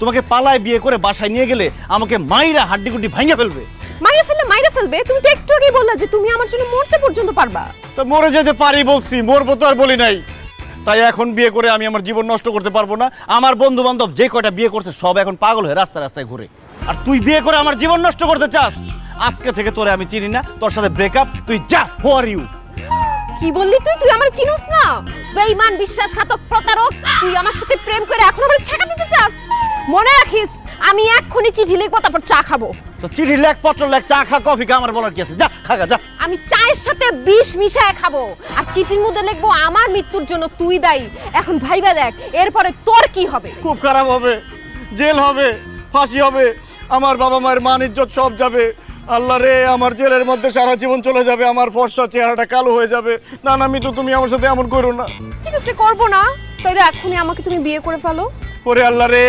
তোমাকে পালায় বিয়ে করে বাসায় নিয়ে গেলে আমাকে মাইরা হাড্ডিগুড্ডি ভাঙে ফেলবে। মাইরা ফেলবে? তুমি তো একটু আগেই বললা যে তুমি আমার জন্য মরতে পর্যন্ত পারবা। তো মরে যেতে পারি বলছি, মরবো তো আর বলি নাই। তাই এখন বিয়ে করে আমি আমার জীবন নষ্ট করতে পারবো না। আমার বন্ধু বান্ধব যে কয়টা বিয়ে করছে সব এখন পাগল হয়ে রাস্তায় রাস্তায় ঘুরে, আর তুই বিয়ে করে আমার জীবন নষ্ট করতে চাস। আজকে থেকে তোরে আমি চিনি না, তোর সাথে ব্রেকআপ। তুই যা, হু আর ইউ। কি বললি তুই? তুই আমার চিনোস না? বেঈমান, বিশ্বাসঘাতক, প্রতারক। তুই আমার সাথে প্রেম করে এখন আমার ছেঁকা দিতে চাস? মনে রাখিস, আমি এক্ষুনি চিঠি লিখবো, তারপর চা খাবো। তো চিঠি লেখ, পত্র লেখ, চা খা, কফি খা, আমার বলার কি আছে? যা খাগা, যা। আমি চায়ের সাথে বিষ মিশায় খাবো, আর চিঠির মধ্যে লিখবো আমার মৃত্যুর জন্য তুই দায়ী। এখন ভাইবা দেখ এরপরে তোর কি হবে। খুব খারাপ হবে, জেল হবে, ফাঁসি হবে, আমার বাবা মায়ের মান ইজ্জত সব যাবে। আল্লাহ রে, আমার জেলের মধ্যে সারা জীবন চলে যাবে, আমার ফর্সা চেহারাটা কালো হয়ে যাবে। না না মিতু, তুমি আমার সাথে এমন করো না। ঠিক আছে, করবো না। তাইলে এখনই আমাকে তুমি বিয়ে করে ফেলো। ওরে আল্লাহ রে।